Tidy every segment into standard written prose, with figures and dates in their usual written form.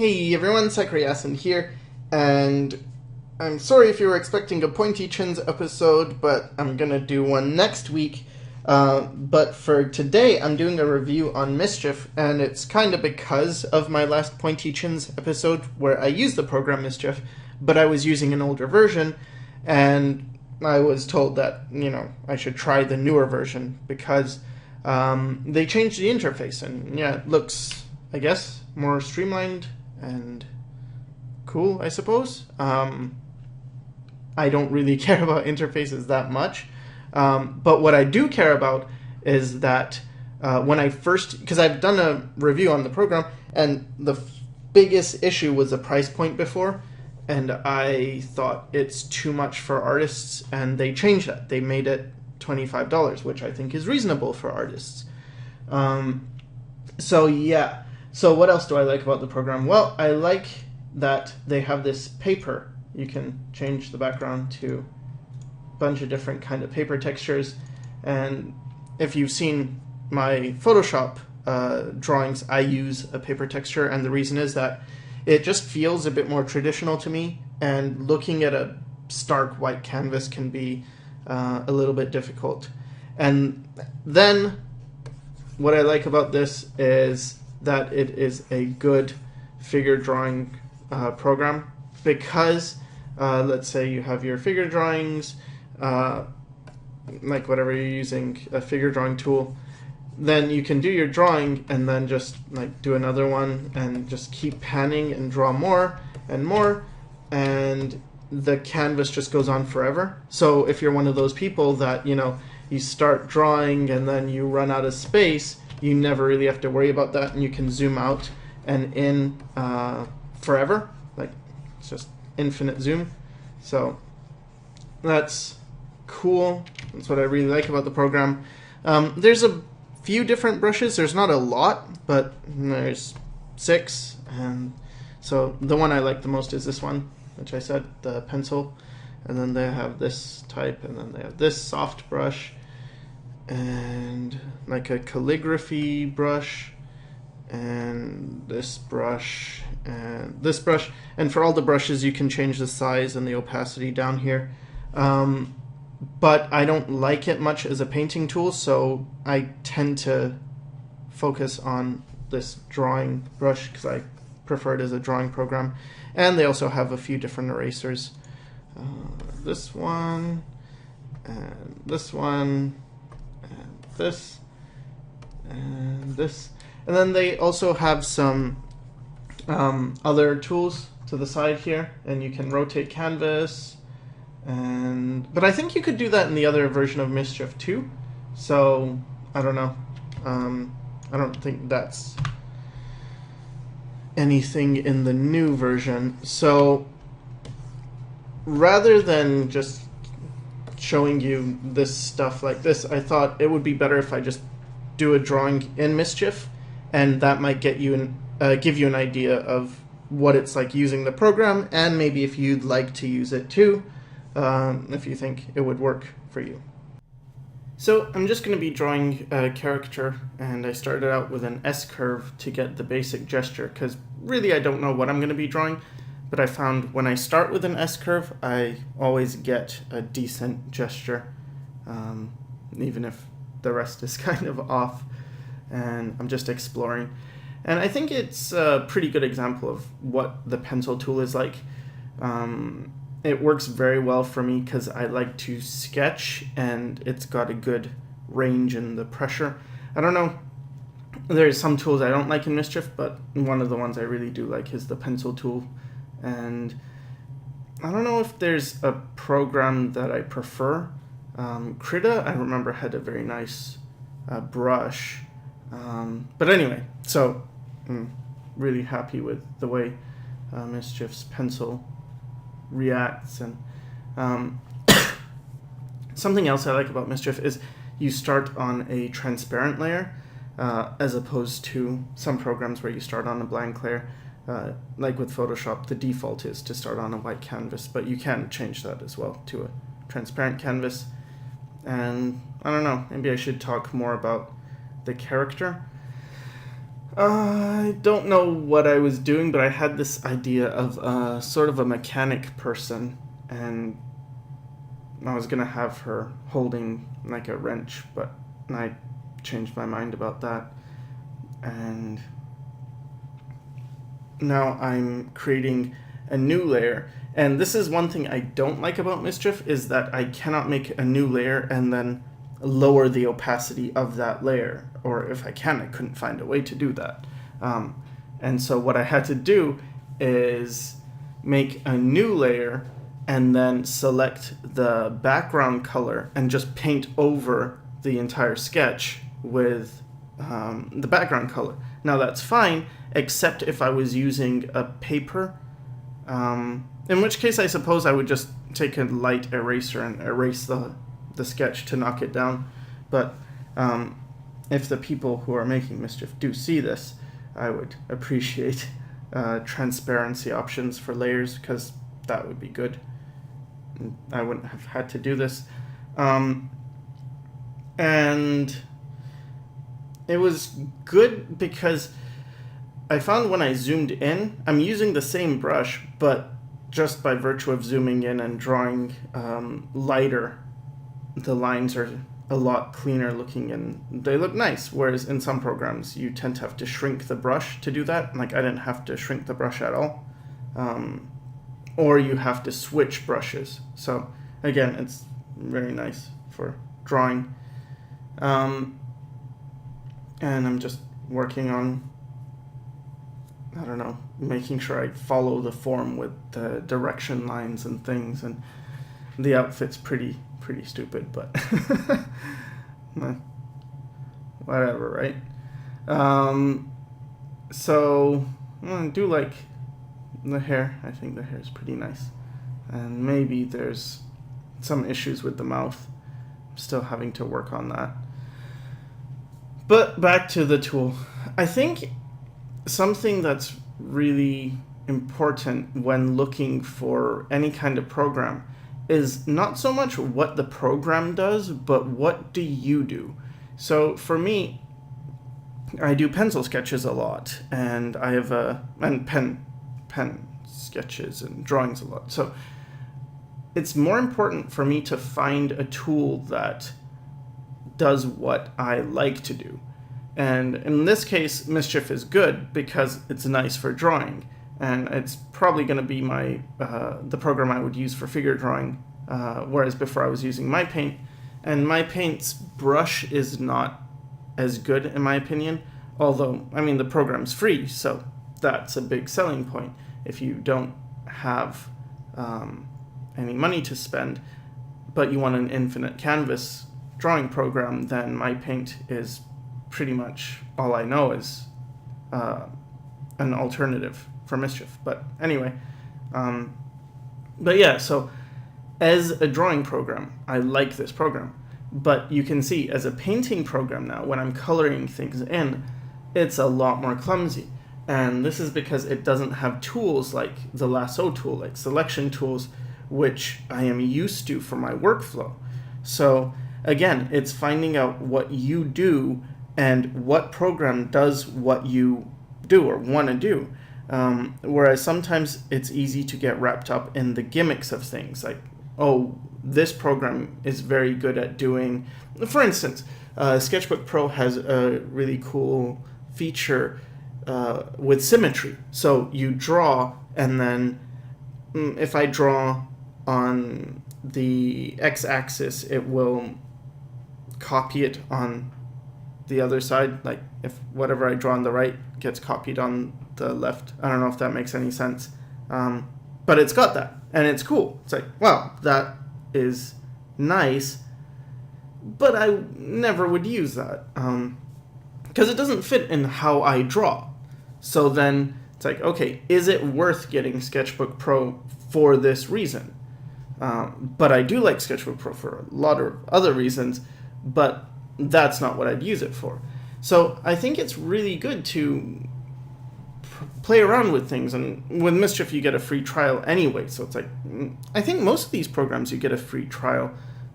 Hey everyone, Sycra here, and I'm sorry if you were expecting a Pointy Chins episode, but I'm gonna do one next week. But for today, I'm doing a review on Mischief, and it's kind of because of my last Pointy Chins episode where I used the program Mischief, but I was using an older version, and I was told that, I should try the newer version because they changed the interface, and yeah, it looks, I guess, more streamlined and cool, I suppose. I don't really care about interfaces that much. But what I do care about is that when I first, because I've done a review on the program, and the biggest issue was the price point before, and I thought it's too much for artists, and they changed that. They made it $25, which I think is reasonable for artists. So yeah. So what else do I like about the program? Well, I like that they have this paper. You can change the background to a bunch of different kind of paper textures. And if you've seen my Photoshop drawings, I use a paper texture. And the reason is that it just feels a bit more traditional to me. And looking at a stark white canvas can be a little bit difficult. And then what I like about this is that it is a good figure drawing program, because let's say you have your figure drawings, like whatever you're using, a figure drawing tool, then you can do your drawing and then just like do another one and just keep panning and draw more and more, and the canvas just goes on forever. So if you're one of those people that, you start drawing and then you run out of space, you never really have to worry about that, and you can zoom out and in forever. Like, it's just infinite zoom. So that's cool. That's what I really like about the program. There's a few different brushes. There's not a lot, but there's 6. And so the one I like the most is this one, which I said, the pencil. And then they have this type, and then they have this soft brush, and like a calligraphy brush, and this brush, and this brush. And for all the brushes, you can change the size and the opacity down here. But I don't like it much as a painting tool, so I tend to focus on this drawing brush because I prefer it as a drawing program. And they also have a few different erasers. This one, and this one, and this, and this. And then they also have some other tools to the side here, and you can rotate canvas. But I think you could do that in the other version of Mischief too. So I don't know. I don't think that's anything in the new version. So rather than just showing you this stuff like this, I thought it would be better if I just do a drawing in Mischief, and that might get you give you an idea of what it's like using the program, and maybe if you'd like to use it too, if you think it would work for you. So I'm just going to be drawing a character, and I started out with an S-curve to get the basic gesture, because really I don't know what I'm going to be drawing. But I found when I start with an S-curve, I always get a decent gesture, even if the rest is kind of off, and I'm just exploring. And I think it's a pretty good example of what the pencil tool is like. It works very well for me because I like to sketch, and it's got a good range in the pressure. I don't know, there's some tools I don't like in Mischief, but one of the ones I really do like is the pencil tool. And I don't know if there's a program that I prefer. Krita, I remember, had a very nice brush. But anyway, so I'm really happy with the way Mischief's pencil reacts. And something else I like about Mischief is you start on a transparent layer, as opposed to some programs where you start on a blank layer. Like with Photoshop, the default is to start on a white canvas, but you can change that as well to a transparent canvas. And I don't know, maybe I should talk more about the character. I don't know what I was doing, but I had this idea of sort of a mechanic person, and I was gonna have her holding like a wrench, but I changed my mind about that, and now I'm creating a new layer. And this is one thing I don't like about Mischief, is that I cannot make a new layer and then lower the opacity of that layer, or if I can, I couldn't find a way to do that. And so what I had to do is make a new layer and then select the background color and just paint over the entire sketch with the background color. Now that's fine, except if I was using a paper, in which case I suppose I would just take a light eraser and erase the sketch to knock it down. But if the people who are making Mischief do see this, I would appreciate transparency options for layers, because that would be good. I wouldn't have had to do this. And it was good because I found when I zoomed in, I'm using the same brush, but just by virtue of zooming in and drawing lighter, the lines are a lot cleaner looking and they look nice. Whereas in some programs, you tend to have to shrink the brush to do that. Like I didn't have to shrink the brush at all. Or you have to switch brushes. So again, it's very nice for drawing. And I'm just working on, I don't know, making sure I follow the form with the direction lines and things. And the outfit's pretty stupid, but whatever, right? So I do like the hair. I think the hair is pretty nice, and maybe there's some issues with the mouth. I'm still having to work on that. But back to the tool. I think something that's really important when looking for any kind of program is not so much what the program does, but what do you do? So for me, I do pencil sketches a lot, and I have and pen sketches and drawings a lot. So it's more important for me to find a tool that does what I like to do. And in this case, Mischief is good because it's nice for drawing. And it's probably going to be my the program I would use for figure drawing, whereas before I was using MyPaint. And MyPaint's brush is not as good, in my opinion, although, I mean, the program's free, so that's a big selling point. If you don't have any money to spend, but you want an infinite canvas drawing program, then MyPaint is pretty much all I know is an alternative for Mischief. But anyway, but yeah, so as a drawing program, I like this program. But you can see as a painting program now, when I'm coloring things in, it's a lot more clumsy. And this is because it doesn't have tools like the lasso tool, like selection tools, which I am used to for my workflow. So again, it's finding out what you do and what program does what you do or want to do. Whereas sometimes it's easy to get wrapped up in the gimmicks of things, like, oh, this program is very good at doing, for instance, Sketchbook Pro has a really cool feature with symmetry. So you draw, and then if I draw on the x-axis, it will copy it on the other side. Like if whatever I draw on the right gets copied on the left. I don't know if that makes any sense. But it's got that, and it's cool. It's like, wow, that is nice, but I never would use that because it doesn't fit in how I draw. So then it's like, okay, is it worth getting Sketchbook Pro for this reason? But I do like Sketchbook Pro for a lot of other reasons, but that's not what I'd use it for. So I think it's really good to play around with things, and with Mischief you get a free trial anyway, so it's like, I think most of these programs you get a free trial,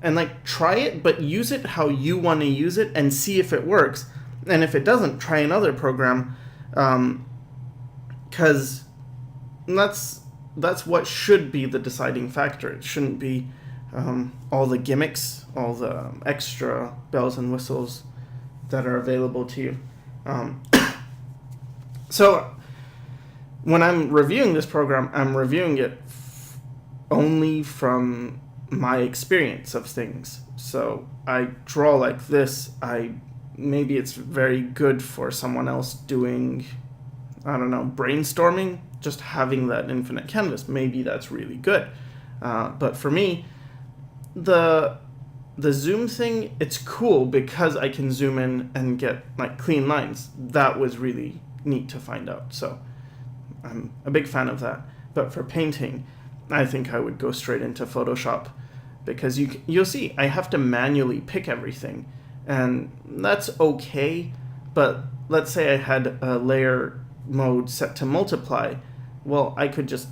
and like try it, but use it how you want to use it and see if it works. And if it doesn't, try another program, because that's what should be the deciding factor. It shouldn't be all the gimmicks, all the extra bells and whistles that are available to you. So when I'm reviewing this program, I'm reviewing it only from my experience of things. So I draw like this. Maybe it's very good for someone else doing, I don't know, brainstorming, just having that infinite canvas. Maybe that's really good. But for me, the zoom thing, it's cool because I can zoom in and get like clean lines. That was really neat to find out. So I'm a big fan of that. But for painting, I think I would go straight into Photoshop, because you'll see I have to manually pick everything, and that's okay. But let's say I had a layer mode set to multiply. Well, I could just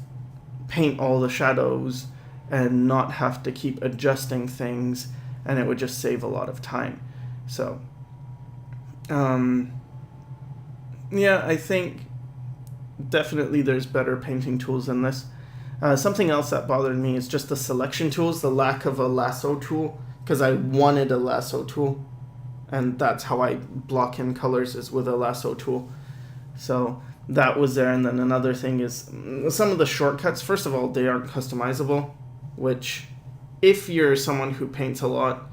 paint all the shadows and not have to keep adjusting things, and it would just save a lot of time. So yeah, I think definitely there's better painting tools than this. Something else that bothered me is just the selection tools, the lack of a lasso tool, because I wanted a lasso tool, and that's how I block in colors, is with a lasso tool. So that was there. And then another thing is some of the shortcuts. First of all, they aren't customizable, which if you're someone who paints a lot,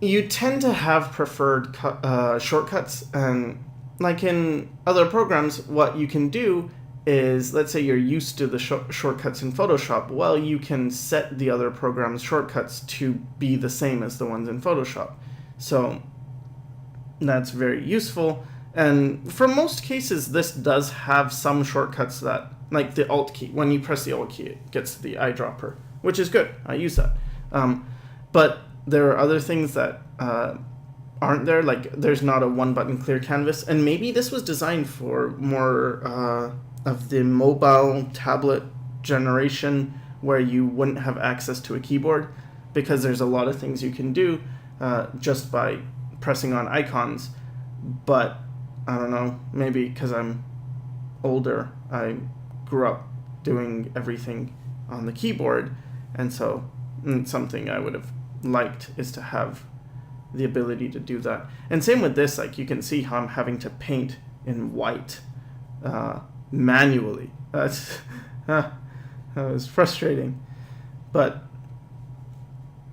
you tend to have preferred shortcuts. And like in other programs, what you can do is, let's say you're used to the shortcuts in Photoshop. Well, you can set the other program's shortcuts to be the same as the ones in Photoshop. So that's very useful. And for most cases, this does have some shortcuts that, like the Alt key. When you press the Alt key, it gets the eyedropper, which is good. I use that. But there are other things that aren't there. Like there's not a one-button clear canvas. And maybe this was designed for more of the mobile tablet generation, where you wouldn't have access to a keyboard, because there's a lot of things you can do just by pressing on icons. But I don't know, maybe because I'm older, I grew up doing everything on the keyboard, and so something I would have liked is to have the ability to do that. And same with this, like you can see how I'm having to paint in white manually. That was frustrating. But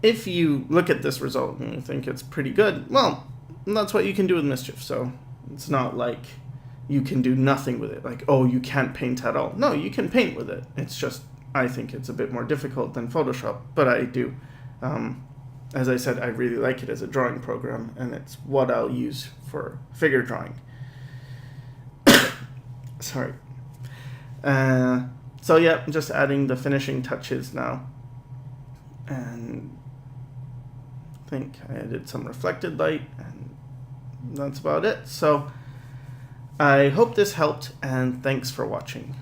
if you look at this result and you think it's pretty good, well, that's what you can do with Mischief. So it's not like you can do nothing with it. Like, oh, you can't paint at all. No, you can paint with it. It's just, I think it's a bit more difficult than Photoshop, but I do. As I said, I really like it as a drawing program, and it's what I'll use for figure drawing. Sorry. So yeah, just adding the finishing touches now. And I think I added some reflected light, and that's about it. So I hope this helped, and thanks for watching.